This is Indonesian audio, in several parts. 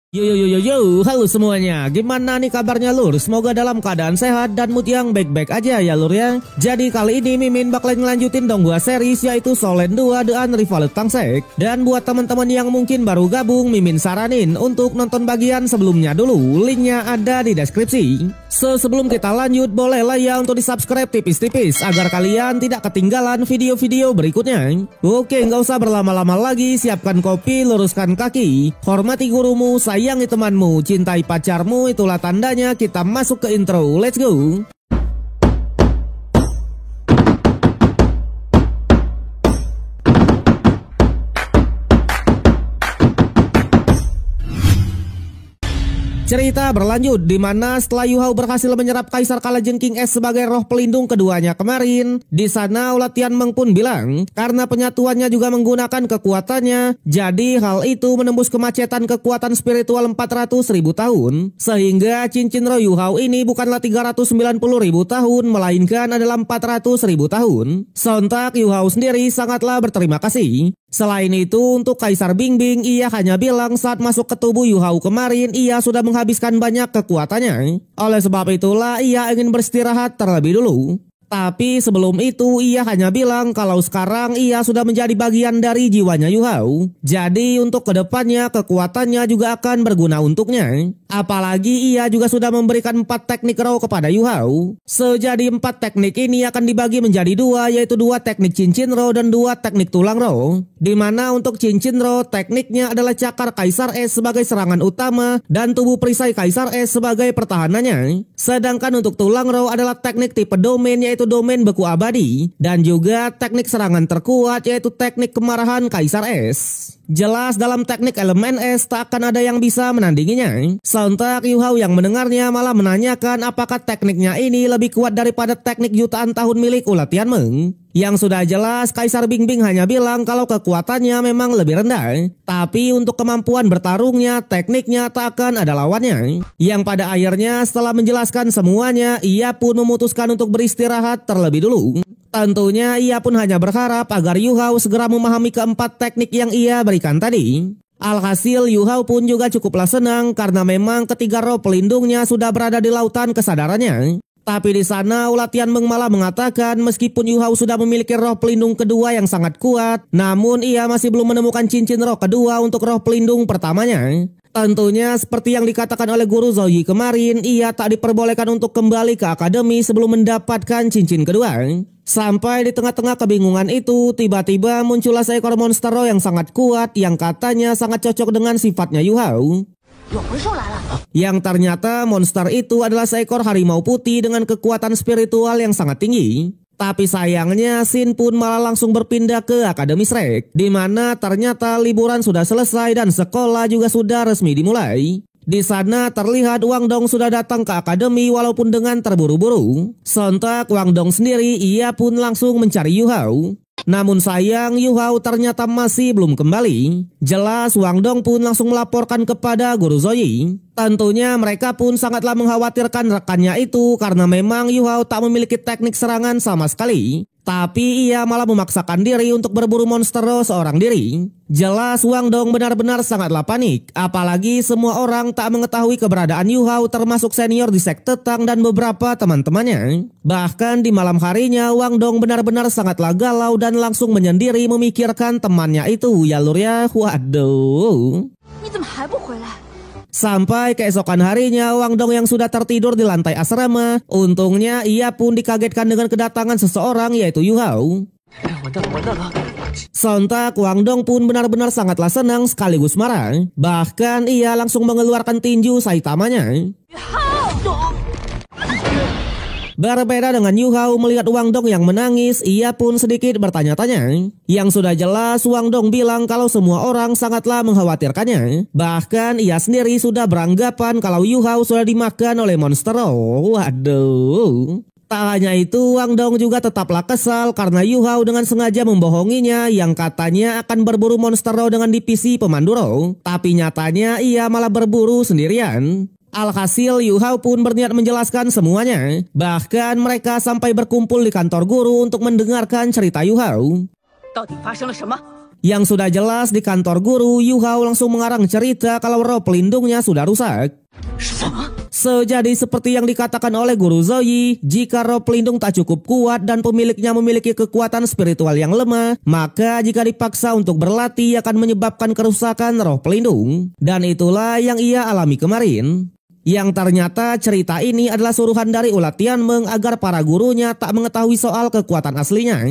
Yo yo yo yo yo, halo semuanya. Gimana nih kabarnya lur? Semoga dalam keadaan sehat dan mood yang baik-baik aja ya lur ya. Jadi kali ini Mimin bakalan ngelanjutin dong gua series yaitu Solen 2 The Unrivaled Tangsek. Dan buat teman-teman yang mungkin baru gabung, Mimin saranin untuk nonton bagian sebelumnya dulu. Linknya ada di deskripsi. Sebelum kita lanjut, bolehlah ya untuk di subscribe tipis-tipis agar kalian tidak ketinggalan video-video berikutnya. Oke, nggak usah berlama-lama lagi, siapkan kopi, luruskan kaki, hormati gurumu, sayangi temanmu, cintai pacarmu, itulah tandanya kita masuk ke intro. Let's go. Cerita berlanjut di mana setelah Yu Hao berhasil menyerap Kaisar Kalajengking Es sebagai roh pelindung keduanya kemarin, di sana ulat Tianmeng pun bilang karena penyatuannya juga menggunakan kekuatannya, jadi hal itu menembus kemacetan kekuatan spiritual 400.000 tahun, sehingga cincin roh Yu Hao ini bukanlah 390.000 tahun, melainkan adalah 400.000 tahun. Sontak Yu Hao sendiri sangatlah berterima kasih. Selain itu, untuk Kaisar Bingbing, ia hanya bilang saat masuk ke tubuh Yu Hao kemarin, ia sudah menghabiskan banyak kekuatannya. Oleh sebab itulah, ia ingin beristirahat terlebih dulu. Tapi sebelum itu, ia hanya bilang kalau sekarang ia sudah menjadi bagian dari jiwanya Yu Hao. Jadi untuk kedepannya, kekuatannya juga akan berguna untuknya. Apalagi ia juga sudah memberikan 4 teknik roh kepada Yu Hao. Sejadi 4 teknik ini akan dibagi menjadi 2, yaitu 2 teknik cincin roh dan 2 teknik tulang roh. Dimana untuk cincin roh, tekniknya adalah cakar Kaisar Es sebagai serangan utama dan tubuh perisai Kaisar Es sebagai pertahanannya. Sedangkan untuk tulang roh adalah teknik tipe domain, yaitu domain beku abadi, dan juga teknik serangan terkuat yaitu teknik kemarahan Kaisar Es. Jelas dalam teknik elemen es tak akan ada yang bisa menandinginya. Sontak Yu Hao yang mendengarnya malah menanyakan apakah tekniknya ini lebih kuat daripada teknik jutaan tahun milik ulat Tianmeng. Yang sudah jelas Kaisar Bingbing hanya bilang kalau kekuatannya memang lebih rendah, tapi untuk kemampuan bertarungnya tekniknya tak akan ada lawannya. Yang pada akhirnya setelah menjelaskan semuanya, ia pun memutuskan untuk beristirahat terlebih dulu. Tentunya ia pun hanya berharap agar Yu Hao segera memahami keempat teknik yang ia berikan tadi. Alhasil Yu Hao pun juga cukuplah senang karena memang ketiga roh pelindungnya sudah berada di lautan kesadarannya. Tapi di sana ulat Tianmeng malah mengatakan meskipun Yu Hao sudah memiliki roh pelindung kedua yang sangat kuat, namun ia masih belum menemukan cincin roh kedua untuk roh pelindung pertamanya. Tentunya seperti yang dikatakan oleh guru Zoyi kemarin, ia tak diperbolehkan untuk kembali ke akademi sebelum mendapatkan cincin kedua. Sampai di tengah-tengah kebingungan itu, tiba-tiba muncullah seekor monster roh yang sangat kuat yang katanya sangat cocok dengan sifatnya Yu Hao. Yang ternyata monster itu adalah seekor harimau putih dengan kekuatan spiritual yang sangat tinggi. Tapi sayangnya Shin pun malah langsung berpindah ke Akademi Shrek, di mana ternyata liburan sudah selesai dan sekolah juga sudah resmi dimulai. Di sana terlihat Wang Dong sudah datang ke akademi walaupun dengan terburu-buru. Sontak Wang Dong sendiri ia pun langsung mencari Yu Hao. Namun sayang Yu Hao ternyata masih belum kembali. Jelas Wang Dong pun langsung melaporkan kepada guru Zoyi. Tentunya mereka pun sangatlah mengkhawatirkan rekannya itu karena memang Yu Hao tak memiliki teknik serangan sama sekali. Tapi ia malah memaksakan diri untuk berburu monster roh seorang diri. Jelas Wang Dong benar-benar sangatlah panik. Apalagi semua orang tak mengetahui keberadaan Yu Hao termasuk senior di sekte Tang dan beberapa teman-temannya. Bahkan di malam harinya Wang Dong benar-benar sangatlah galau dan langsung menyendiri memikirkan temannya itu ya lur ya. Waduh. Sampai keesokan harinya Wang Dong yang sudah tertidur di lantai asrama, untungnya ia pun dikagetkan dengan kedatangan seseorang yaitu Yu Hao. Sontak Wang Dong pun benar-benar sangatlah senang sekaligus marah. Bahkan ia langsung mengeluarkan tinju Saitamanya. Berbeda dengan Yu Hao melihat Wang Dong yang menangis, ia pun sedikit bertanya-tanya. Yang sudah jelas Wang Dong bilang kalau semua orang sangatlah mengkhawatirkannya. Bahkan ia sendiri sudah beranggapan kalau Yu Hao sudah dimakan oleh monster roh. Waduh. Tak hanya itu, Wang Dong juga tetaplah kesal karena Yu Hao dengan sengaja membohonginya yang katanya akan berburu monster roh dengan divisi pemandu roh. Tapi nyatanya ia malah berburu sendirian. Alhasil Yu Hao pun berniat menjelaskan semuanya. Bahkan mereka sampai berkumpul di kantor guru untuk mendengarkan cerita Yu Hao. Yang sudah jelas di kantor guru, Yu Hao langsung mengarang cerita kalau roh pelindungnya sudah rusak. Sejadi seperti yang dikatakan oleh Guru Zoe, jika roh pelindung tak cukup kuat dan pemiliknya memiliki kekuatan spiritual yang lemah, maka jika dipaksa untuk berlatih akan menyebabkan kerusakan roh pelindung. Dan itulah yang ia alami kemarin. Yang ternyata cerita ini adalah suruhan dari Ulat Tianmeng agar para gurunya tak mengetahui soal kekuatan aslinya.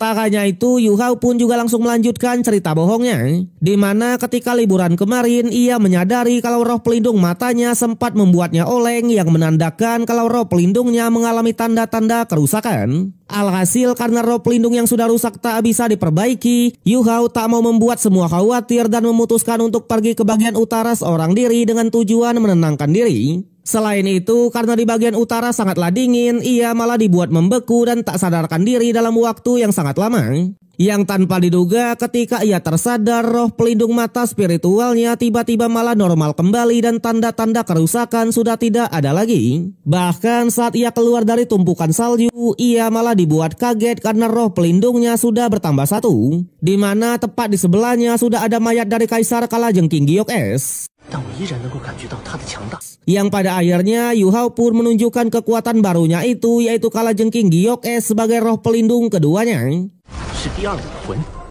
Tak hanya itu, Yu Hao pun juga langsung melanjutkan cerita bohongnya, di mana ketika liburan kemarin ia menyadari kalau roh pelindung matanya sempat membuatnya oleng yang menandakan kalau roh pelindungnya mengalami tanda-tanda kerusakan. Alhasil karena roh pelindung yang sudah rusak tak bisa diperbaiki, Yu Hao tak mau membuat semua khawatir dan memutuskan untuk pergi ke bagian utara seorang diri dengan tujuan menenangkan diri. Selain itu, karena di bagian utara sangatlah dingin, ia malah dibuat membeku dan tak sadarkan diri dalam waktu yang sangat lama. Yang tanpa diduga ketika ia tersadar, roh pelindung mata spiritualnya tiba-tiba malah normal kembali dan tanda-tanda kerusakan sudah tidak ada lagi. Bahkan saat ia keluar dari tumpukan salju, ia malah dibuat kaget karena roh pelindungnya sudah bertambah satu, di mana tepat di sebelahnya sudah ada mayat dari Kaisar Kalajengking Giok S. Yang pada akhirnya Yu Hao pun menunjukkan kekuatan barunya itu, yaitu Kalajengking Giok S sebagai roh pelindung keduanya.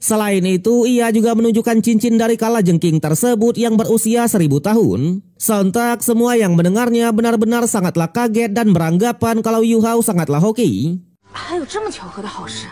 Selain itu, ia juga menunjukkan cincin dari Kalajengking tersebut yang berusia 1000 tahun. Sontak semua yang mendengarnya benar-benar sangatlah kaget dan beranggapan kalau Yu Hao sangatlah hoki.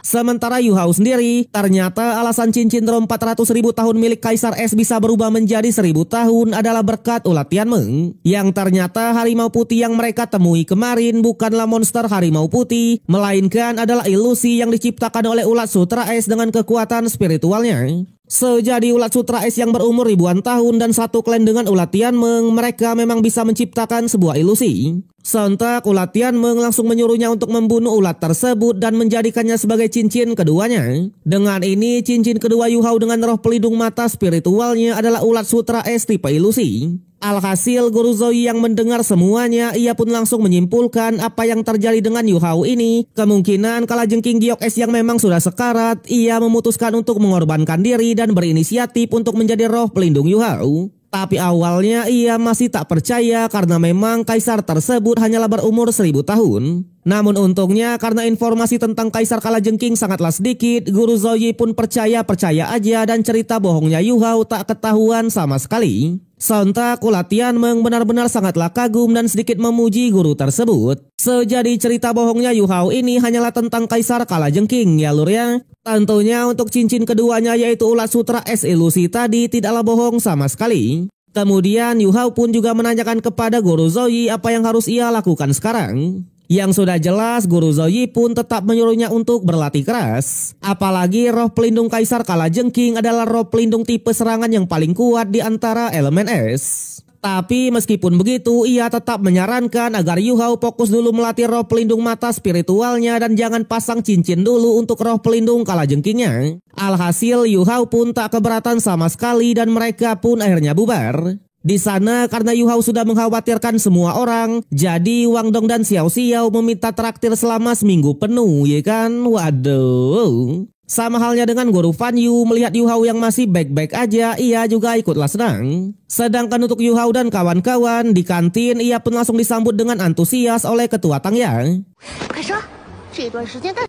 Sementara Yu Hao sendiri, ternyata alasan cincin roh 400.000 tahun milik Kaisar S bisa berubah menjadi 1000 tahun adalah berkat Ulat Tianmeng. Yang ternyata harimau putih yang mereka temui kemarin bukanlah monster harimau putih, melainkan adalah ilusi yang diciptakan oleh Ulat Sutra S dengan kekuatan spiritualnya. Sejadi Ulat Sutra S yang berumur ribuan tahun dan satu klan dengan Ulat Tianmeng, mereka memang bisa menciptakan sebuah ilusi. Sontak Ulat Tianmeng langsung menyuruhnya untuk membunuh ulat tersebut dan menjadikannya sebagai cincin keduanya. Dengan ini, cincin kedua Yu Hao dengan roh pelindung mata spiritualnya adalah Ulat Sutra S tipe ilusi. Alhasil Guru Zoe yang mendengar semuanya, ia pun langsung menyimpulkan apa yang terjadi dengan Yu Hao ini. Kemungkinan Kalajengking Giok S yang memang sudah sekarat, ia memutuskan untuk mengorbankan diri dan berinisiatif untuk menjadi roh pelindung Yu Hao. Tapi awalnya ia masih tak percaya karena memang kaisar tersebut hanyalah berumur 1000 tahun. Namun untungnya karena informasi tentang Kaisar Kalajengking sangatlah sedikit, Guru Zoe pun percaya aja dan cerita bohongnya Yu Hao tak ketahuan sama sekali. Sontak Ulat Tianmeng benar-benar sangatlah kagum dan sedikit memuji guru tersebut. Sejadi cerita bohongnya Yu Hao ini hanyalah tentang Kaisar Kalajengking ya lur ya. Tentunya untuk cincin keduanya yaitu Ulat Sutra S ilusi tadi tidaklah bohong sama sekali. Kemudian Yu Hao pun juga menanyakan kepada Guru Zoe apa yang harus ia lakukan sekarang. Yang sudah jelas Guru Zoe pun tetap menyuruhnya untuk berlatih keras. Apalagi roh pelindung Kaisar Kalajengking adalah roh pelindung tipe serangan yang paling kuat di antara elemen es. Tapi meskipun begitu, ia tetap menyarankan agar Yu Hao fokus dulu melatih roh pelindung mata spiritualnya dan jangan pasang cincin dulu untuk roh pelindung Kalajengkingnya. Alhasil Yu Hao pun tak keberatan sama sekali dan mereka pun akhirnya bubar. Di sana karena Yu Hao sudah mengkhawatirkan semua orang, jadi Wang Dong dan Xiao Xiao meminta traktir selama seminggu penuh, ya kan? Waduh. Sama halnya dengan Guru Fan Yu, melihat Yu Hao yang masih baik-baik aja, ia juga ikutlah senang. Sedangkan untuk Yu Hao dan kawan-kawan, di kantin ia pun langsung disambut dengan antusias oleh Ketua Tang Yang.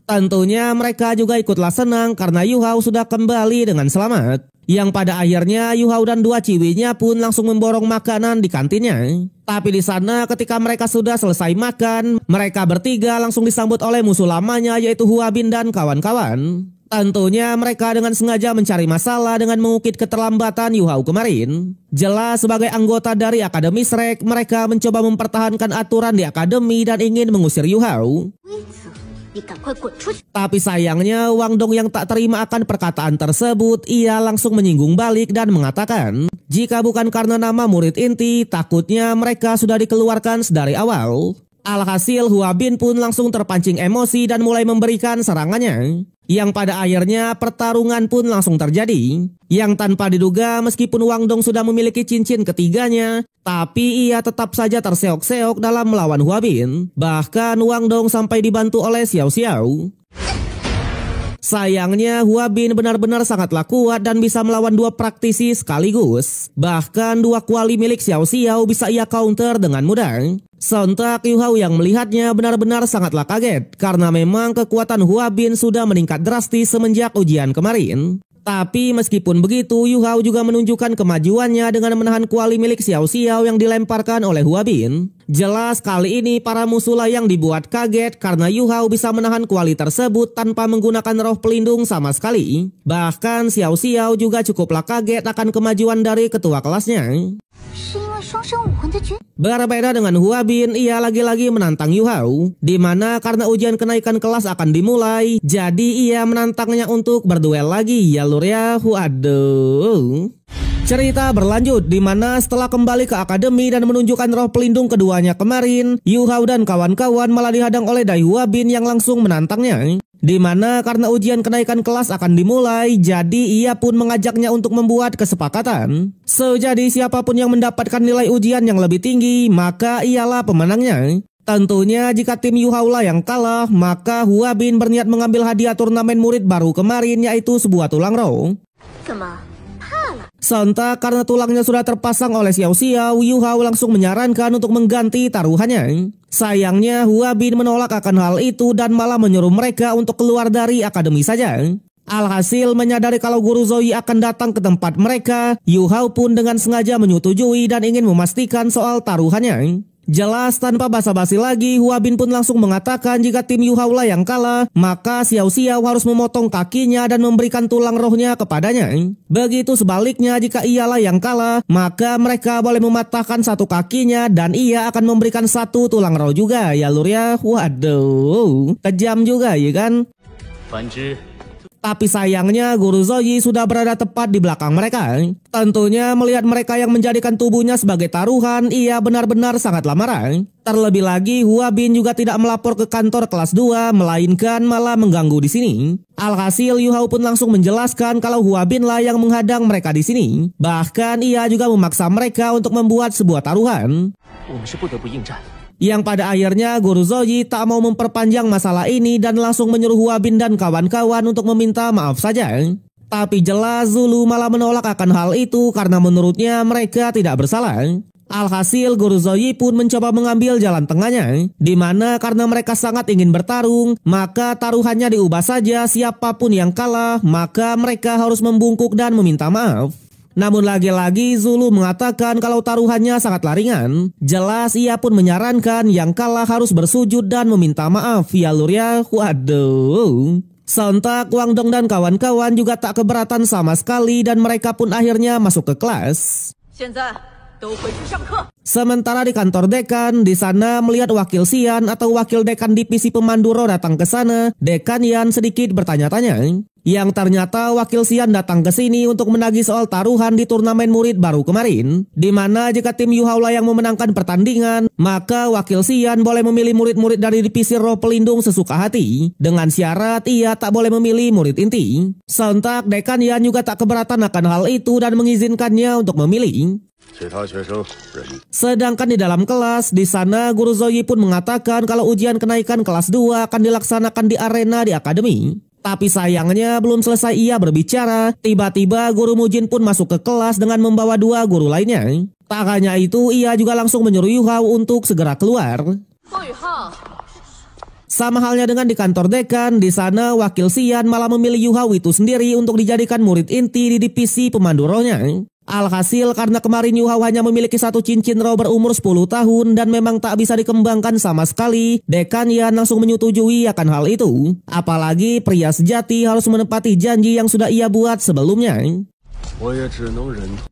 Tentunya mereka juga ikutlah senang karena Yu Hao sudah kembali dengan selamat. Yang pada akhirnya Yu Hao dan dua ciwinya pun langsung memborong makanan di kantinnya. Tapi di sana ketika mereka sudah selesai makan, mereka bertiga langsung disambut oleh musuh lamanya yaitu Hua Bin dan kawan-kawan. Tentunya mereka dengan sengaja mencari masalah dengan mengukit keterlambatan Yu Hao kemarin. Jelas sebagai anggota dari Akademi Shrek, mereka mencoba mempertahankan aturan di akademi dan ingin mengusir Yu Hao. Tapi sayangnya Wang Dong yang tak terima akan perkataan tersebut, ia langsung menyinggung balik dan mengatakan, jika bukan karena nama murid inti, takutnya mereka sudah dikeluarkan sedari awal. Alhasil Hua Bin pun langsung terpancing emosi dan mulai memberikan serangannya. Yang pada akhirnya pertarungan pun langsung terjadi. Yang tanpa diduga meskipun Wang Dong sudah memiliki cincin ketiganya, tapi ia tetap saja terseok-seok dalam melawan Hua Bin. Bahkan Wang Dong sampai dibantu oleh Xiao Xiao. Sayangnya Hua Bin benar-benar sangatlah kuat dan bisa melawan dua praktisi sekaligus. Bahkan dua kuali milik Xiao Xiao bisa ia counter dengan mudah. Sontak Yu Hao yang melihatnya benar-benar sangatlah kaget karena memang kekuatan Hua Bin sudah meningkat drastis semenjak ujian kemarin. Tapi meskipun begitu, Yu Hao juga menunjukkan kemajuannya dengan menahan kuali milik Xiao Xiao yang dilemparkan oleh Hua Bin. Jelas kali ini para musuhlah yang dibuat kaget karena Yu Hao bisa menahan kuali tersebut tanpa menggunakan roh pelindung sama sekali. Bahkan Xiao Xiao juga cukuplah kaget akan kemajuan dari ketua kelasnya. Berbeda dengan Hua Bin, ia lagi-lagi menantang Yu Hao, di mana karena ujian kenaikan kelas akan dimulai, jadi ia menantangnya untuk berduel lagi ya lur ya. Waduh. Cerita berlanjut di mana setelah kembali ke akademi dan menunjukkan roh pelindung keduanya kemarin, Yu Hao dan kawan-kawan malah dihadang oleh Dai Hua Bin yang langsung menantangnya. Di mana karena ujian kenaikan kelas akan dimulai, jadi ia pun mengajaknya untuk membuat kesepakatan. Jadi siapapun yang mendapatkan nilai ujian yang lebih tinggi, maka ialah pemenangnya. Tentunya jika tim Yu Hao lah yang kalah, maka Hua Bin berniat mengambil hadiah turnamen murid baru kemarin, yaitu sebuah tulang roh. Sontak karena tulangnya sudah terpasang oleh Xiao Xiao, Yu Hao langsung menyarankan untuk mengganti taruhannya. Sayangnya Hua Bin menolak akan hal itu dan malah menyuruh mereka untuk keluar dari akademi saja. Alhasil menyadari kalau Guru Zoe akan datang ke tempat mereka, Yu Hao pun dengan sengaja menyetujui dan ingin memastikan soal taruhannya. Jelas tanpa basa-basi lagi, Hua Bin pun langsung mengatakan jika tim Yu Hao lah yang kalah, maka Xiao Xiao harus memotong kakinya dan memberikan tulang rohnya kepadanya. Begitu sebaliknya, jika ialah yang kalah, maka mereka boleh mematahkan satu kakinya dan ia akan memberikan satu tulang roh juga ya lur ya. Waduh, kejam juga ya kan? Tapi sayangnya Guru Zoe sudah berada tepat di belakang mereka. Tentunya melihat mereka yang menjadikan tubuhnya sebagai taruhan, ia benar-benar sangatlah marah. Terlebih lagi Hua Bin juga tidak melapor ke kantor kelas 2, melainkan malah mengganggu di sini. Alhasil Yu Hao pun langsung menjelaskan kalau Hua Bin lah yang menghadang mereka di sini. Bahkan ia juga memaksa mereka untuk membuat sebuah taruhan. Yang pada akhirnya Guru Zoe tak mau memperpanjang masalah ini dan langsung menyuruh Hua Bin dan kawan-kawan untuk meminta maaf saja. Tapi jelas Zulu malah menolak akan hal itu karena menurutnya mereka tidak bersalah. Alhasil Guru Zoe pun mencoba mengambil jalan tengahnya, di mana karena mereka sangat ingin bertarung, maka taruhannya diubah saja, siapapun yang kalah, maka mereka harus membungkuk dan meminta maaf. Namun lagi-lagi Zulu mengatakan kalau taruhannya sangatlah ringan. Jelas ia pun menyarankan yang kalah harus bersujud dan meminta maaf ya lur ya. Waduh. Sontak Wang Dong dan kawan-kawan juga tak keberatan sama sekali dan mereka pun akhirnya masuk ke kelas. Sementara di kantor dekan, di sana melihat wakil Xian atau wakil dekan divisi pemandu roh datang ke sana, Dekan Yan sedikit bertanya-tanya. Yang ternyata wakil Xian datang ke sini untuk menagih soal taruhan di turnamen murid baru kemarin, di mana jika tim Yu Hao lah yang memenangkan pertandingan, maka wakil Xian boleh memilih murid-murid dari divisi roh pelindung sesuka hati, dengan syarat ia tak boleh memilih murid inti. Sontak Dekan Yan juga tak keberatan akan hal itu dan mengizinkannya untuk memilih. Sedangkan di dalam kelas, di sana Guru Zoe pun mengatakan kalau ujian kenaikan kelas 2 akan dilaksanakan di arena di akademi. Tapi sayangnya belum selesai ia berbicara, tiba-tiba Guru Mujin pun masuk ke kelas dengan membawa dua guru lainnya. Tak hanya itu, ia juga langsung menyuruh Yu Hao untuk segera keluar. Sama halnya dengan di kantor dekan, di sana wakil Xian malah memilih Yu Hao itu sendiri untuk dijadikan murid inti di divisi pemandu rohnya. Alhasil karena kemarin Yu Hao hanya memiliki satu cincin roh berumur 10 tahun dan memang tak bisa dikembangkan sama sekali, Dekan Yan langsung menyetujui akan hal itu. Apalagi pria sejati harus menepati janji yang sudah ia buat sebelumnya.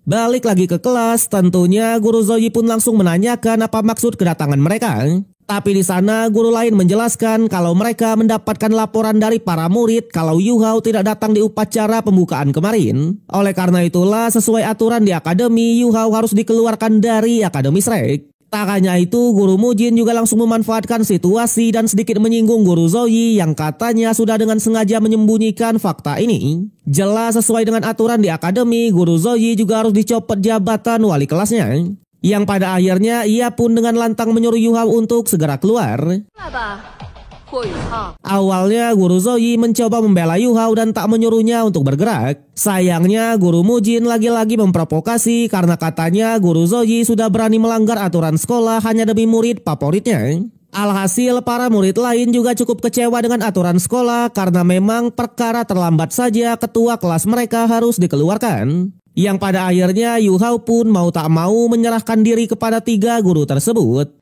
Balik lagi ke kelas, tentunya Guru Zoe pun langsung menanyakan apa maksud kedatangan mereka. Tapi di sana guru lain menjelaskan kalau mereka mendapatkan laporan dari para murid kalau Yu Hao tidak datang di upacara pembukaan kemarin. Oleh karena itulah sesuai aturan di akademi, Yu Hao harus dikeluarkan dari akademi Shrek. Tak hanya itu, Guru Mujin juga langsung memanfaatkan situasi dan sedikit menyinggung Guru Zoe yang katanya sudah dengan sengaja menyembunyikan fakta ini. Jelas sesuai dengan aturan di akademi, Guru Zoe juga harus dicopot jabatan wali kelasnya. Yang pada akhirnya ia pun dengan lantang menyuruh Yu Hao untuk segera keluar. Awalnya Guru Zoyi mencoba membela Yu Hao dan tak menyuruhnya untuk bergerak. Sayangnya Guru Mujin lagi-lagi memprovokasi karena katanya Guru Zoyi sudah berani melanggar aturan sekolah hanya demi murid favoritnya. Alhasil para murid lain juga cukup kecewa dengan aturan sekolah karena memang perkara terlambat saja ketua kelas mereka harus dikeluarkan. Yang pada akhirnya Yu Hao pun mau tak mau menyerahkan diri kepada 3 guru tersebut.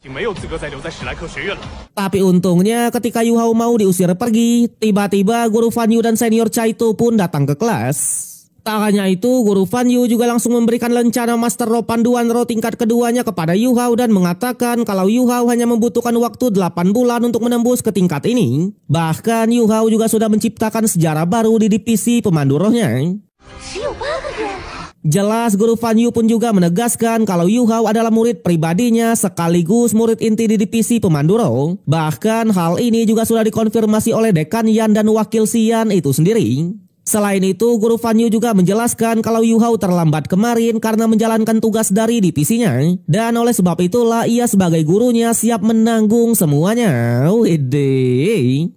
Tapi untungnya ketika Yu Hao mau diusir pergi, tiba-tiba Guru Fan Yu dan senior Chaito pun datang ke kelas. Tak hanya itu, Guru Fan Yu juga langsung memberikan lencana Master Roh Panduan Roh tingkat keduanya kepada Yu Hao dan mengatakan kalau Yu Hao hanya membutuhkan waktu 8 bulan untuk menembus ke tingkat ini. Bahkan Yu Hao juga sudah menciptakan sejarah baru di divisi pemandu rohnya. Jelas Guru Fan Yu pun juga menegaskan kalau Yu Hao adalah murid pribadinya sekaligus murid inti di divisi pemandu roh. Bahkan hal ini juga sudah dikonfirmasi oleh Dekan Yan dan Wakil Xian itu sendiri. Selain itu, Guru Fan Yu juga menjelaskan kalau Yu Hao terlambat kemarin karena menjalankan tugas dari divisinya. Dan oleh sebab itulah ia sebagai gurunya siap menanggung semuanya. Widih.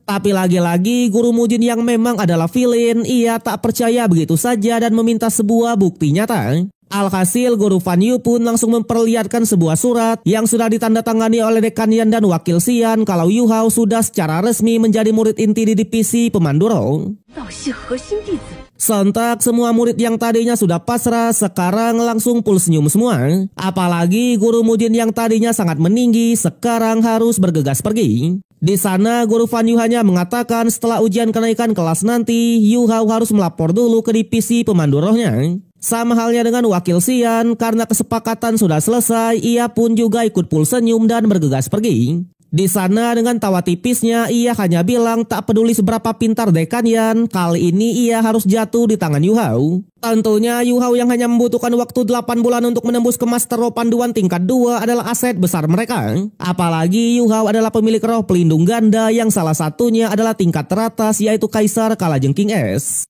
Tapi lagi-lagi Guru Mujin yang memang adalah villain, ia tak percaya begitu saja dan meminta sebuah bukti nyata. Alhasil Guru Fan Yu pun langsung memperlihatkan sebuah surat yang sudah ditandatangani oleh Dekan Yan dan Wakil Xian kalau Yu Hao sudah secara resmi menjadi murid inti di divisi pemandu roh. Sontak semua murid yang tadinya sudah pasrah sekarang langsung full senyum semua. Apalagi Guru Mujin yang tadinya sangat meninggi sekarang harus bergegas pergi. Di sana Guru Fan Yu hanya mengatakan setelah ujian kenaikan kelas nanti Yu Hao harus melapor dulu ke divisi pemandu rohnya. Sama halnya dengan Wakil Xian, karena kesepakatan sudah selesai, ia pun juga ikut full senyum dan bergegas pergi. Di sana dengan tawa tipisnya, ia hanya bilang tak peduli seberapa pintar Dekan Yan, kali ini ia harus jatuh di tangan Yu Hao. Tentunya Yu Hao yang hanya membutuhkan waktu 8 bulan untuk menembus ke Master Roh Panduan tingkat 2 adalah aset besar mereka. Apalagi Yu Hao adalah pemilik roh pelindung ganda yang salah satunya adalah tingkat teratas yaitu Kaisar Kalajengking S.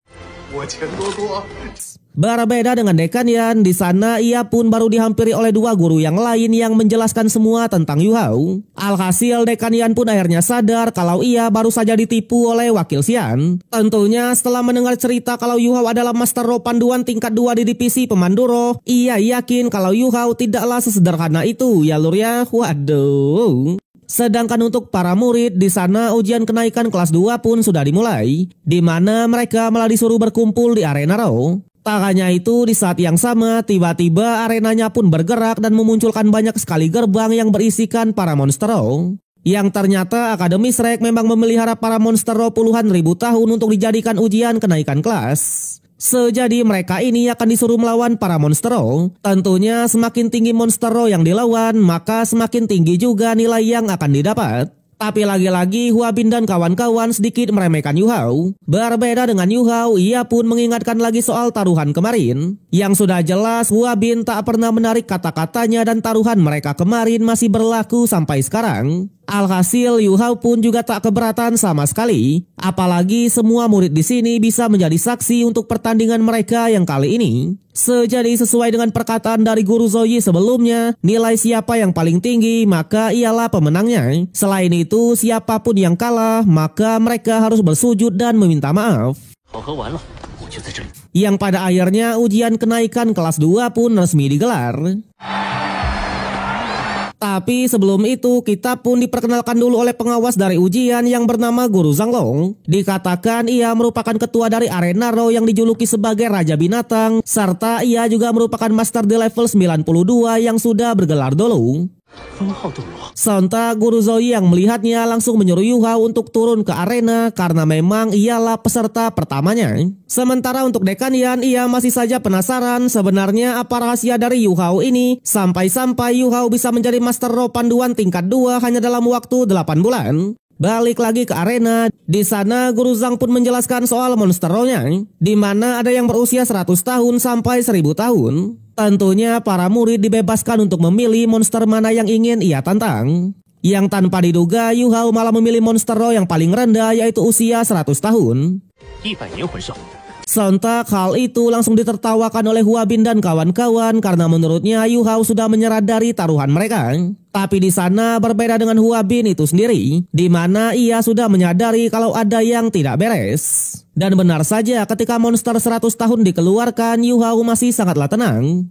Berbeda dengan Dekan Yan, di sana ia pun baru dihampiri oleh 2 guru yang lain yang menjelaskan semua tentang Yu Hao. Alhasil Dekan Yan pun akhirnya sadar kalau ia baru saja ditipu oleh Wakil Xian. Tentunya setelah mendengar cerita kalau Yu Hao adalah Master Roh Panduan tingkat 2 di divisi pemandu roh, ia yakin kalau Yu Hao tidaklah sesederhana itu ya lur ya. Waduh. Sedangkan untuk para murid di sana ujian kenaikan kelas 2 pun sudah dimulai, di mana mereka malah disuruh berkumpul di arena roh. Tak hanya itu, di saat yang sama tiba-tiba arenanya pun bergerak dan memunculkan banyak sekali gerbang yang berisikan para monster roh. Yang ternyata Akademi Shrek memang memelihara para monster roh puluhan ribu tahun untuk dijadikan ujian kenaikan kelas. Sejadi mereka ini akan disuruh melawan para monster roh. Tentunya semakin tinggi monster roh yang dilawan, maka semakin tinggi juga nilai yang akan didapat. Tapi lagi-lagi Hua Bin dan kawan-kawan sedikit meremehkan Yu Hao. Berbeda dengan Yu Hao, ia pun mengingatkan lagi soal taruhan kemarin. Yang sudah jelas Hua Bin tak pernah menarik kata-katanya dan taruhan mereka kemarin masih berlaku sampai sekarang. Alhasil Yu Hao pun juga tak keberatan sama sekali. Apalagi semua murid di sini bisa menjadi saksi untuk pertandingan mereka yang kali ini. Sejadi sesuai dengan perkataan dari Guru Zoyi sebelumnya, nilai siapa yang paling tinggi maka ialah pemenangnya. Selain itu, siapapun yang kalah maka mereka harus bersujud dan meminta maaf. Yang pada akhirnya ujian kenaikan kelas 2 pun resmi digelar. Tapi sebelum itu kita pun diperkenalkan dulu oleh pengawas dari ujian yang bernama Guru Zanglong. Dikatakan ia merupakan ketua dari arena roh yang dijuluki sebagai Raja Binatang, serta ia juga merupakan master di level 92 yang sudah bergelar dulu. Sontak Guru Zoyi yang melihatnya langsung menyuruh Yu Hao untuk turun ke arena karena memang ialah peserta pertamanya. Sementara untuk Dekan Yan, ia masih saja penasaran sebenarnya apa rahasia dari Yu Hao ini sampai-sampai Yu Hao bisa menjadi Master Roh Panduan tingkat 2 hanya dalam waktu 8 bulan. Balik lagi ke arena, di sana Guru Zhang pun menjelaskan soal monster rohnya, di mana ada yang berusia 100 tahun sampai 1000 tahun. Tentunya para murid dibebaskan untuk memilih monster mana yang ingin ia tantang. Yang tanpa diduga Yu Hao malah memilih monster roh yang paling rendah yaitu usia 100 tahun. Sontak hal itu langsung ditertawakan oleh Hua Bin dan kawan-kawan karena menurutnya Yu Hao sudah menyerah dari taruhan mereka. Tapi di sana berbeda dengan Hua Bin itu sendiri, di mana ia sudah menyadari kalau ada yang tidak beres. Dan benar saja ketika monster 100 tahun dikeluarkan, Yu Hao masih sangatlah tenang.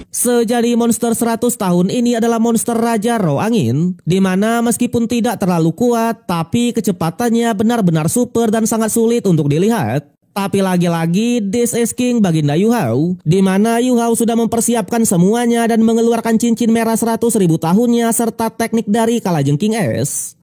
Sejadi monster 100 tahun ini adalah monster Raja Roh Angin, di mana meskipun tidak terlalu kuat, tapi kecepatannya benar-benar super dan sangat sulit untuk dilihat. Tapi lagi-lagi this is King Baginda Yu Hao, di mana Yu Hao sudah mempersiapkan semuanya dan mengeluarkan cincin merah 100.000 tahunnya serta teknik dari Kalajengking Es.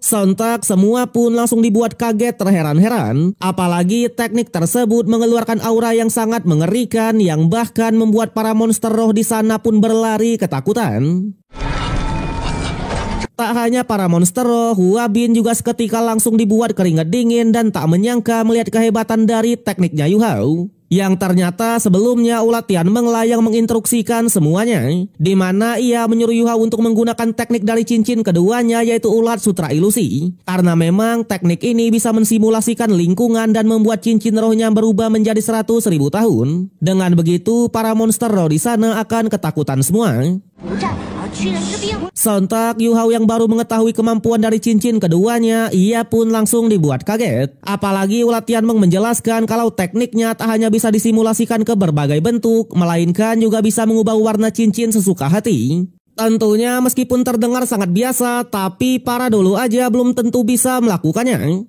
Sontak semua pun langsung dibuat kaget terheran-heran, apalagi teknik tersebut mengeluarkan aura yang sangat mengerikan yang bahkan membuat para monster roh di sana pun berlari ketakutan. Tak hanya para monster roh, Hua Bin juga seketika langsung dibuat keringat dingin dan tak menyangka melihat kehebatan dari tekniknya Yu Hao. Yang ternyata sebelumnya ulat Tianmeng lah yang menginstruksikan semuanya, di mana ia menyuruh Yu Hao untuk menggunakan teknik dari cincin keduanya yaitu ulat sutra ilusi. Karena memang teknik ini bisa mensimulasikan lingkungan dan membuat cincin rohnya berubah menjadi 100.000 tahun. Dengan begitu para monster roh di sana akan ketakutan semua. Sontak Yu Hao yang baru mengetahui kemampuan dari cincin keduanya, ia pun langsung dibuat kaget. Apalagi ulat Tianmeng menjelaskan kalau tekniknya tak hanya bisa disimulasikan ke berbagai bentuk, melainkan juga bisa mengubah warna cincin sesuka hati. Tentunya meskipun terdengar sangat biasa, tapi para dulu aja belum tentu bisa melakukannya.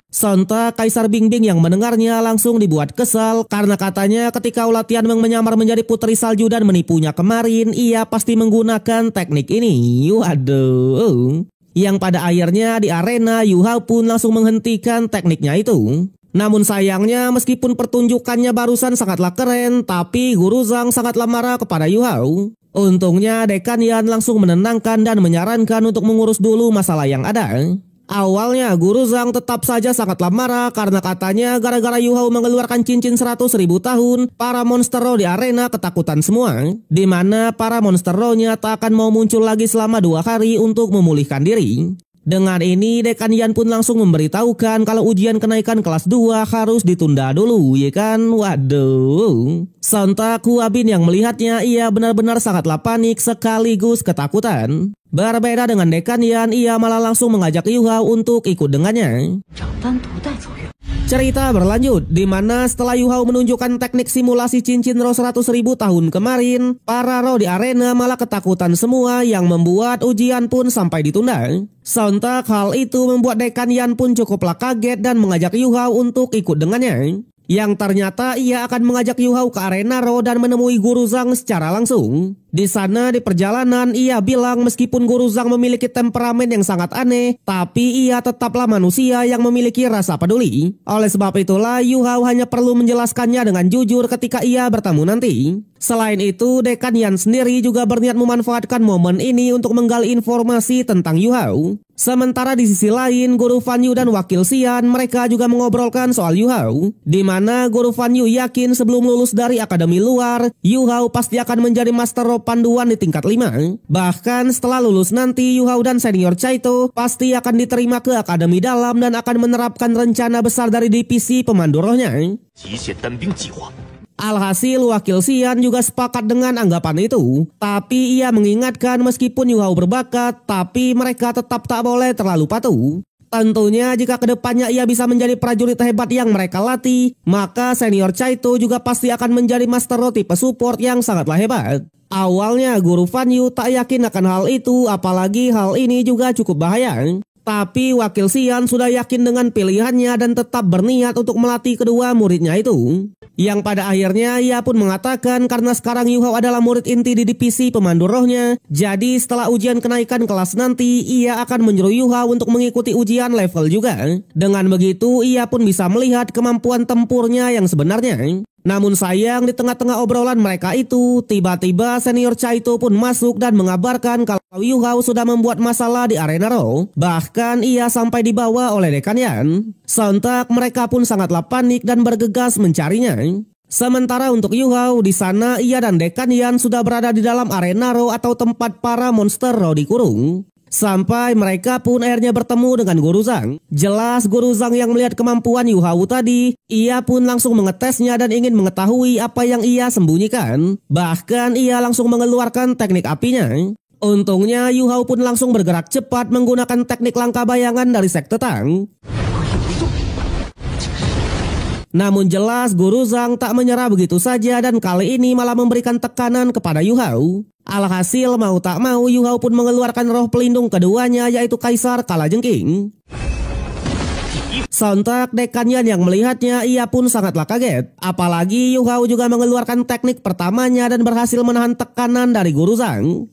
Sontak Kaisar Bingbing yang mendengarnya langsung dibuat kesal karena katanya ketika ulat Tianmeng menyamar menjadi putri salju dan menipunya kemarin, ia pasti menggunakan teknik ini. Waduh. Yang pada akhirnya di arena Yu Hao pun langsung menghentikan tekniknya itu. Namun sayangnya meskipun pertunjukannya barusan sangatlah keren, tapi Guru Zhang sangatlah marah kepada Yu Hao. Untungnya Dekan Yan langsung menenangkan dan menyarankan untuk mengurus dulu masalah yang ada. Awalnya Guru Zhang tetap saja sangatlah marah karena katanya gara-gara Yu Hao mengeluarkan cincin 100.000 tahun, para monster roh di arena ketakutan semua. Di mana para monster rohnya tak akan mau muncul lagi selama 2 hari untuk memulihkan diri. Dengan ini Dekan Yan pun langsung memberitahukan kalau ujian kenaikan kelas 2 harus ditunda dulu, ya kan? Waduh. Sontak Hua Bin yang melihatnya ia benar-benar sangatlah panik sekaligus ketakutan. Berbeda dengan Dekan Yan, ia malah langsung mengajak Yu Hao untuk ikut dengannya. Cerita berlanjut, di mana setelah Yu Hao menunjukkan teknik simulasi cincin roh 100.000 tahun kemarin, para roh di arena malah ketakutan semua yang membuat ujian pun sampai ditunda. Sontak hal itu membuat Dekan Yan pun cukuplah kaget dan mengajak Yu Hao untuk ikut dengannya. Yang ternyata ia akan mengajak Yu Hao ke arena roh dan menemui Guru Zhang secara langsung. Di sana di perjalanan ia bilang meskipun Guru Zhang memiliki temperamen yang sangat aneh, tapi ia tetaplah manusia yang memiliki rasa peduli. Oleh sebab itulah Yu Hao hanya perlu menjelaskannya dengan jujur ketika ia bertemu nanti. Selain itu Dekan Yan sendiri juga berniat memanfaatkan momen ini untuk menggali informasi tentang Yu Hao. Sementara di sisi lain Guru Fan Yu dan Wakil Xian mereka juga mengobrolkan soal Yu Hao, di mana Guru Fan Yu yakin sebelum lulus dari akademi luar, Yu Hao pasti akan menjadi master roh panduan di tingkat 5. Bahkan setelah lulus nanti Yu Hao dan senior Caito pasti akan diterima ke akademi dalam dan akan menerapkan rencana besar dari divisi pemandu rohnya. Alhasil Wakil Xian juga sepakat dengan anggapan itu, tapi ia mengingatkan meskipun Yu Hao berbakat, tapi mereka tetap tak boleh terlalu patuh. Tentunya jika kedepannya ia bisa menjadi prajurit hebat yang mereka latih, maka senior Caito juga pasti akan menjadi master roh tipe support yang sangatlah hebat. Awalnya Guru Fan Yu tak yakin akan hal itu, apalagi hal ini juga cukup bahaya. Tapi Wakil Xian sudah yakin dengan pilihannya dan tetap berniat untuk melatih kedua muridnya itu. Yang pada akhirnya ia pun mengatakan karena sekarang Yu Hao adalah murid inti di divisi pemandu rohnya, jadi setelah ujian kenaikan kelas nanti ia akan menyuruh Yu Hao untuk mengikuti ujian level juga. Dengan begitu ia pun bisa melihat kemampuan tempurnya yang sebenarnya. Namun sayang di tengah-tengah obrolan mereka itu, tiba-tiba senior Caito pun masuk dan mengabarkan kalau Yu Hao sudah membuat masalah di arena roh. Bahkan ia sampai dibawa oleh Dekan Yan. Sontak mereka pun sangatlah panik dan bergegas mencarinya. Sementara untuk Yu Hao di sana ia dan Dekan Yan sudah berada di dalam arena roh atau tempat para monster roh dikurung. Sampai mereka pun akhirnya bertemu dengan Guru Zhang. Jelas Guru Zhang yang melihat kemampuan Yu Hao tadi, ia pun langsung mengetesnya dan ingin mengetahui apa yang ia sembunyikan. Bahkan ia langsung mengeluarkan teknik apinya. Untungnya Yu Hao pun langsung bergerak cepat menggunakan teknik langkah bayangan dari sekte Tang. Namun jelas Guru Zhang tak menyerah begitu saja dan kali ini malah memberikan tekanan kepada Yu Hao. Alhasil mau tak mau Yu Hao pun mengeluarkan roh pelindung keduanya yaitu Kaisar Kalajengking. Sontak Dekan Yan yang melihatnya ia pun sangatlah kaget. Apalagi Yu Hao juga mengeluarkan teknik pertamanya dan berhasil menahan tekanan dari Guru Zhang.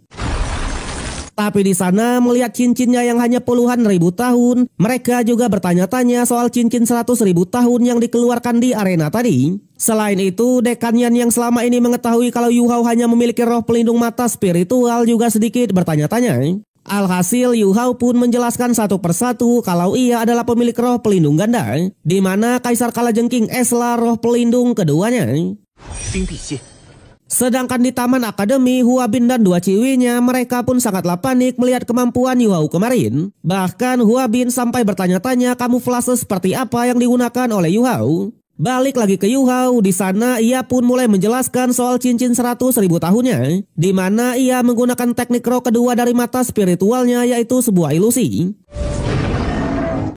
Tapi di sana melihat cincinnya yang hanya puluhan ribu tahun, mereka juga bertanya-tanya soal cincin 100.000 tahun yang dikeluarkan di arena tadi. Selain itu, Dekan Yan yang selama ini mengetahui kalau Yu Hao hanya memiliki roh pelindung mata spiritual juga sedikit bertanya-tanya. Alhasil Yu Hao pun menjelaskan satu persatu kalau ia adalah pemilik roh pelindung ganda, di mana Kaisar Kalajengking eslah roh pelindung keduanya. Sedangkan di Taman Akademi, Hua Bin dan dua ciwinya mereka pun sangatlah panik melihat kemampuan Yu Hao kemarin. Bahkan Hua Bin sampai bertanya-tanya kamuflase seperti apa yang digunakan oleh Yu Hao. Balik lagi ke Yu Hao, di sana ia pun mulai menjelaskan soal cincin 100.000 tahunnya, di mana ia menggunakan teknik roh kedua dari mata spiritualnya yaitu sebuah ilusi.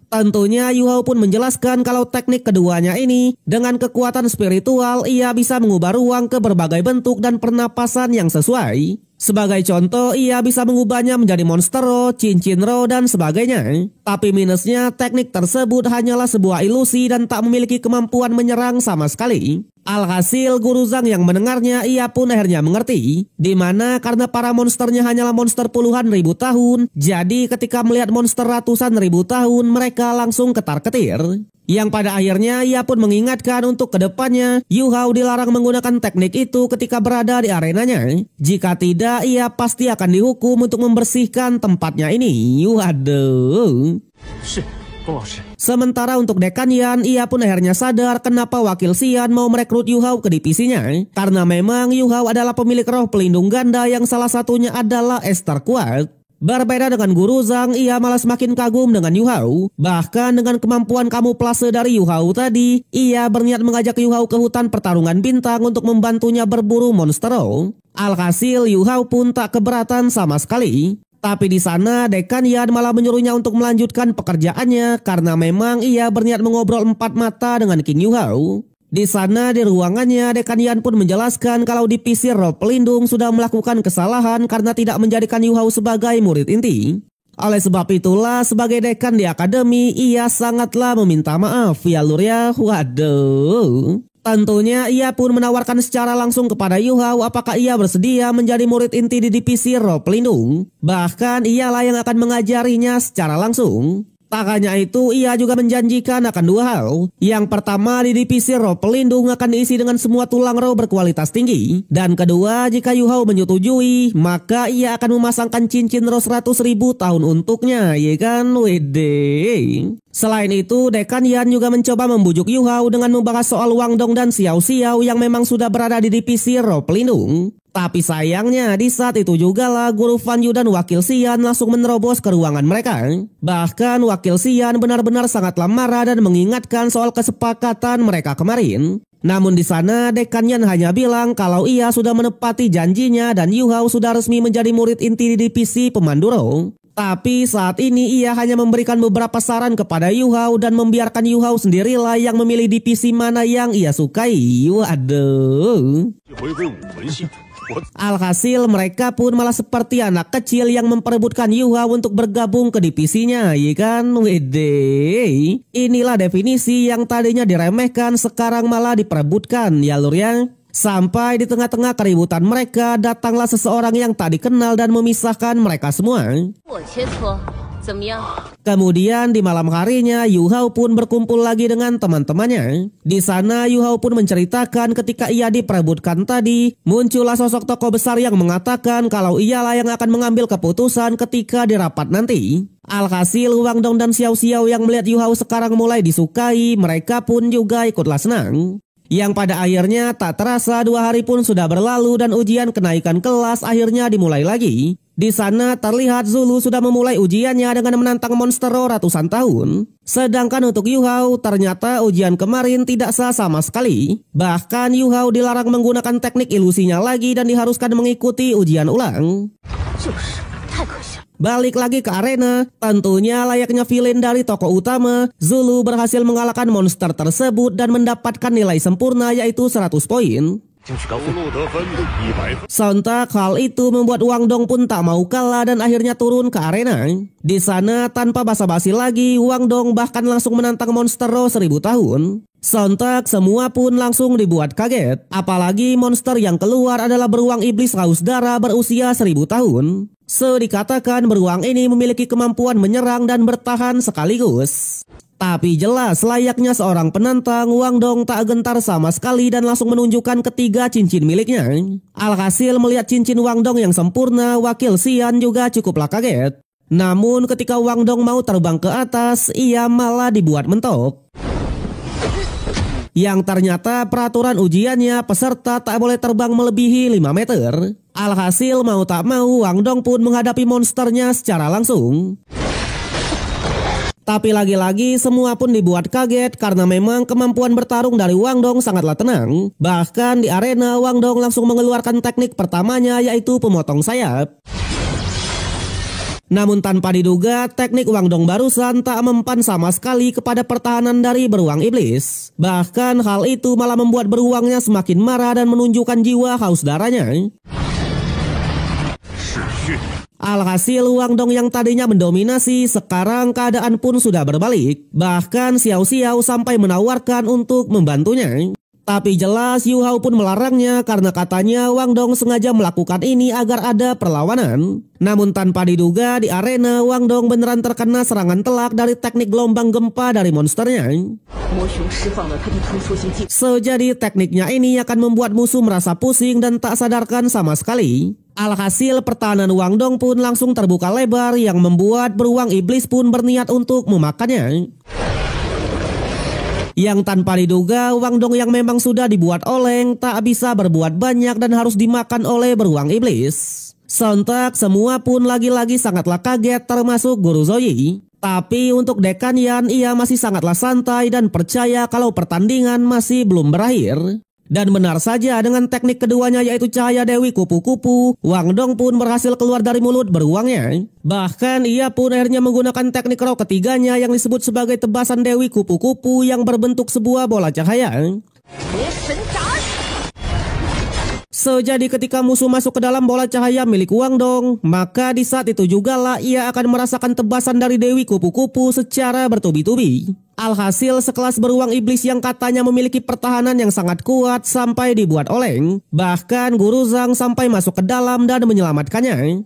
Tentunya Yu Hao pun menjelaskan kalau teknik keduanya ini dengan kekuatan spiritual ia bisa mengubah ruang ke berbagai bentuk dan pernapasan yang sesuai. Sebagai contoh ia bisa mengubahnya menjadi monster roh, cincin roh dan sebagainya. Tapi minusnya teknik tersebut hanyalah sebuah ilusi dan tak memiliki kemampuan menyerang sama sekali. Alhasil Guru Zhang yang mendengarnya ia pun akhirnya mengerti, di mana karena para monsternya hanyalah monster puluhan ribu tahun, jadi ketika melihat monster ratusan ribu tahun mereka langsung ketar-ketir. Yang pada akhirnya ia pun mengingatkan untuk kedepannya Yu Hao dilarang menggunakan teknik itu ketika berada di arenanya. Jika tidak ia pasti akan dihukum untuk membersihkan tempatnya ini. Waduh. Sementara untuk Dekan Yan, ia pun akhirnya sadar kenapa Wakil Xian mau merekrut Yu Hao ke divisinya. Karena memang Yu Hao adalah pemilik roh pelindung ganda yang salah satunya adalah Esther kuat. Berbeda dengan Guru Zhang, ia malah semakin kagum dengan Yu Hao. Bahkan dengan kemampuan kamuflase dari Yu Hao tadi, ia berniat mengajak Yu Hao ke hutan pertarungan bintang untuk membantunya berburu monstero. Alhasil Yu Hao pun tak keberatan sama sekali. Tapi di sana Dekan Yan malah menyuruhnya untuk melanjutkan pekerjaannya karena memang ia berniat mengobrol empat mata dengan King Yu Hao. Di sana di ruangannya Dekan Yan pun menjelaskan kalau divisi roh pelindung sudah melakukan kesalahan karena tidak menjadikan Yu Hao sebagai murid inti. Oleh sebab itulah sebagai dekan di akademi ia sangatlah meminta maaf ya lur ya. Waduh. Tentunya ia pun menawarkan secara langsung kepada Yu Hao apakah ia bersedia menjadi murid inti di divisi roh pelindung. Bahkan ialah yang akan mengajarinya secara langsung. Tak hanya itu, ia juga menjanjikan akan dua hal. Yang pertama, di divisi roh pelindung akan diisi dengan semua tulang roh berkualitas tinggi. Dan kedua, jika Yu Hao menyetujui, maka ia akan memasangkan cincin roh 100.000 tahun untuknya, ya kan? Wede. Selain itu, Dekan Yan juga mencoba membujuk Yu Hao dengan membahas soal Wang Dong dan Xiao Xiao yang memang sudah berada di divisi roh pelindung. Tapi sayangnya di saat itu juga lah Guru Fan Yu dan Wakil Xian langsung menerobos ke ruangan mereka. Bahkan Wakil Xian benar-benar sangatlah marah dan mengingatkan soal kesepakatan mereka kemarin. Namun di sana Dekan Yan hanya bilang kalau ia sudah menepati janjinya dan Yu Hao sudah resmi menjadi murid inti di divisi pemandu roh. Tapi saat ini ia hanya memberikan beberapa saran kepada Yu Hao dan membiarkan Yu Hao sendirilah yang memilih divisi mana yang ia sukai. Waduh. Alhasil mereka pun malah seperti anak kecil yang memperebutkan Yu Hao untuk bergabung ke divisinya, ya kan? Wede. Inilah definisi yang tadinya diremehkan sekarang malah diperebutkan ya lur ya. Sampai di tengah-tengah keributan mereka datanglah seseorang yang tak dikenal dan memisahkan mereka semua. Kemudian di malam harinya Yu Hao pun berkumpul lagi dengan teman-temannya. Di sana Yu Hao pun menceritakan ketika ia diperebutkan tadi, muncullah sosok tokoh besar yang mengatakan kalau ialah yang akan mengambil keputusan ketika di rapat nanti. Alhasil Wang Dong dan Xiao Xiao yang melihat Yu Hao sekarang mulai disukai, mereka pun juga ikutlah senang. Yang pada akhirnya tak terasa 2 hari pun sudah berlalu dan ujian kenaikan kelas akhirnya dimulai lagi. Di sana terlihat Zulu sudah memulai ujiannya dengan menantang monster ratusan tahun. Sedangkan untuk Yu Hao ternyata ujian kemarin tidak sah sama sekali. Bahkan Yu Hao dilarang menggunakan teknik ilusinya lagi dan diharuskan mengikuti ujian ulang. Balik lagi ke arena, tentunya layaknya villain dari tokoh utama, Zulu berhasil mengalahkan monster tersebut dan mendapatkan nilai sempurna yaitu 100 poin. Sontak hal itu membuat Wang Dong pun tak mau kalah dan akhirnya turun ke arena. Di sana tanpa basa-basi lagi, Wang Dong bahkan langsung menantang monster 1000 tahun. Sontak semua pun langsung dibuat kaget. Apalagi monster yang keluar adalah beruang iblis haus darah berusia 1000 tahun. Dikatakan beruang ini memiliki kemampuan menyerang dan bertahan sekaligus. Tapi jelas layaknya seorang penantang, Wang Dong tak gentar sama sekali dan langsung menunjukkan ketiga cincin miliknya. Alhasil melihat cincin Wang Dong yang sempurna, wakil Xian juga cukuplah kaget. Namun ketika Wang Dong mau terbang ke atas, ia malah dibuat mentok. Yang ternyata peraturan ujiannya peserta tak boleh terbang melebihi 5 meter. Alhasil mau tak mau Wang Dong pun menghadapi monsternya secara langsung. Tapi lagi-lagi semua pun dibuat kaget karena memang kemampuan bertarung dari Wang Dong sangatlah tenang. Bahkan di arena Wang Dong langsung mengeluarkan teknik pertamanya yaitu pemotong sayap. Namun tanpa diduga teknik Wang Dong barusan tak mempan sama sekali kepada pertahanan dari beruang iblis. Bahkan hal itu malah membuat beruangnya semakin marah dan menunjukkan jiwa haus darahnya. Alhasil Wang Dong yang tadinya mendominasi, sekarang keadaan pun sudah berbalik. Bahkan Xiao Xiao sampai menawarkan untuk membantunya. Tapi jelas Yu Hao pun melarangnya karena katanya Wang Dong sengaja melakukan ini agar ada perlawanan. Namun tanpa diduga di arena Wang Dong beneran terkena serangan telak dari teknik gelombang gempa dari monsternya. Jadi tekniknya ini akan membuat musuh merasa pusing dan tak sadarkan sama sekali. Alhasil pertahanan Wang Dong pun langsung terbuka lebar yang membuat beruang iblis pun berniat untuk memakannya. Yang tanpa diduga Wang Dong yang memang sudah dibuat oleng tak bisa berbuat banyak dan harus dimakan oleh beruang iblis. Sontak semua pun lagi-lagi sangatlah kaget termasuk Guru Zoyi. Tapi untuk Dekan Yan ia masih sangatlah santai dan percaya kalau pertandingan masih belum berakhir. Dan benar saja dengan teknik keduanya yaitu cahaya Dewi kupu-kupu, Wang Dong pun berhasil keluar dari mulut beruangnya. Bahkan ia pun akhirnya menggunakan teknik roh ketiganya yang disebut sebagai tebasan Dewi kupu-kupu yang berbentuk sebuah bola cahaya. Jadi ketika musuh masuk ke dalam bola cahaya milik Wang Dong, maka di saat itu jugalah ia akan merasakan tebasan dari Dewi kupu-kupu secara bertubi-tubi. Alhasil sekelas beruang iblis yang katanya memiliki pertahanan yang sangat kuat sampai dibuat oleng. Bahkan Guru Zhang sampai masuk ke dalam dan menyelamatkannya.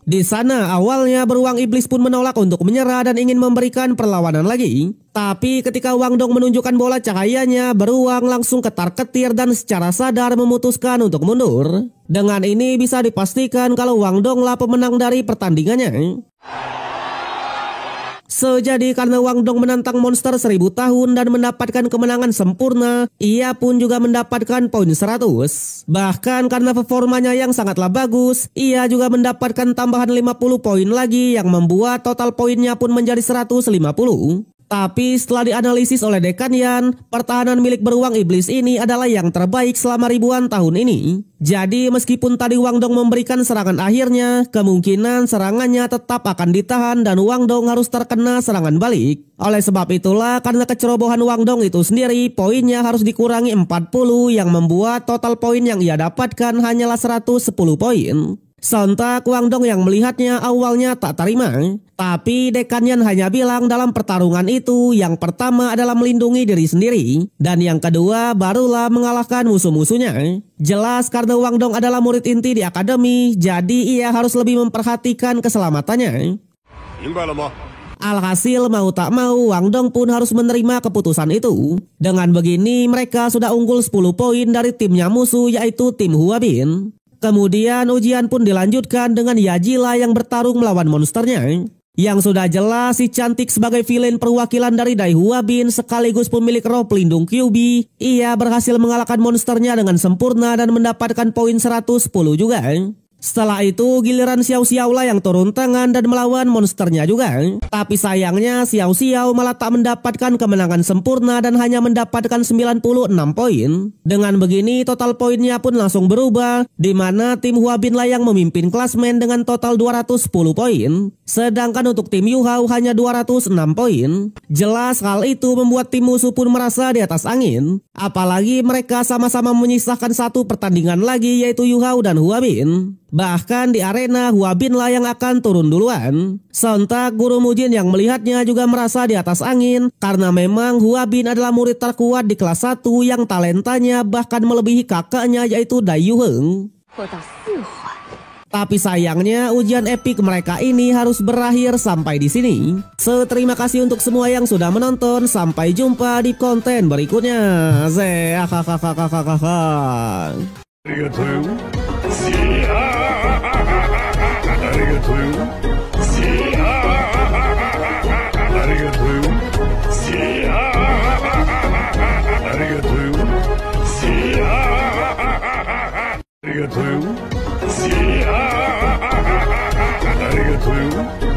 Di sana awalnya beruang iblis pun menolak untuk menyerah dan ingin memberikan perlawanan lagi. Tapi ketika Wang Dong menunjukkan bola cahayanya, beruang langsung ketar-ketir dan secara sadar memutuskan untuk mundur. Dengan ini bisa dipastikan kalau Wang Dong lah pemenang dari pertandingannya. Jadi karena Wang Dong menantang monster 1000 tahun dan mendapatkan kemenangan sempurna, ia pun juga mendapatkan poin 100. Bahkan karena performanya yang sangatlah bagus, ia juga mendapatkan tambahan 50 poin lagi yang membuat total poinnya pun menjadi 150. Tapi setelah dianalisis oleh Dekan Yan, pertahanan milik beruang iblis ini adalah yang terbaik selama ribuan tahun ini. Jadi meskipun tadi Wang Dong memberikan serangan akhirnya, kemungkinan serangannya tetap akan ditahan dan Wang Dong harus terkena serangan balik. Oleh sebab itulah karena kecerobohan Wang Dong itu sendiri, poinnya harus dikurangi 40 yang membuat total poin yang ia dapatkan hanyalah 110 poin. Sontak Wang Dong yang melihatnya awalnya tak terima. Tapi Dekan Yan hanya bilang dalam pertarungan itu yang pertama adalah melindungi diri sendiri. Dan yang kedua barulah mengalahkan musuh-musuhnya. Jelas karena Wang Dong adalah murid inti di akademi, jadi ia harus lebih memperhatikan keselamatannya. Alhasil mau tak mau Wang Dong pun harus menerima keputusan itu. Dengan begini mereka sudah unggul 10 poin dari timnya musuh yaitu tim Huabin. Kemudian ujian pun dilanjutkan dengan Yajila yang bertarung melawan monsternya. Yang sudah jelas si cantik sebagai villain perwakilan dari Dai Huabin sekaligus pemilik roh pelindung Kyuubi. Ia berhasil mengalahkan monsternya dengan sempurna dan mendapatkan poin 110 juga. Setelah itu giliran Xiao Xiao lah yang turun tangan dan melawan monsternya juga. Tapi sayangnya Xiao Xiao malah tak mendapatkan kemenangan sempurna dan hanya mendapatkan 96 poin. Dengan begini total poinnya pun langsung berubah, di mana tim Hua Bin lah yang memimpin klasmen dengan total 210 poin. Sedangkan untuk tim Yu Hao hanya 206 poin. Jelas hal itu membuat tim musuh pun merasa di atas angin. Apalagi mereka sama-sama menyisahkan satu pertandingan lagi, yaitu Yu Hao dan Hua Bin. Bahkan di arena Hua Bin lah yang akan turun duluan. Sontak Guru Mujin yang melihatnya juga merasa di atas angin, karena memang Hua Bin adalah murid terkuat di kelas 1 yang talentanya bahkan melebihi kakaknya, yaitu Dai Yu Heng. Tapi sayangnya ujian epik mereka ini harus berakhir sampai di sini. Terima kasih untuk semua yang sudah menonton. Sampai jumpa di konten berikutnya. Arigatou.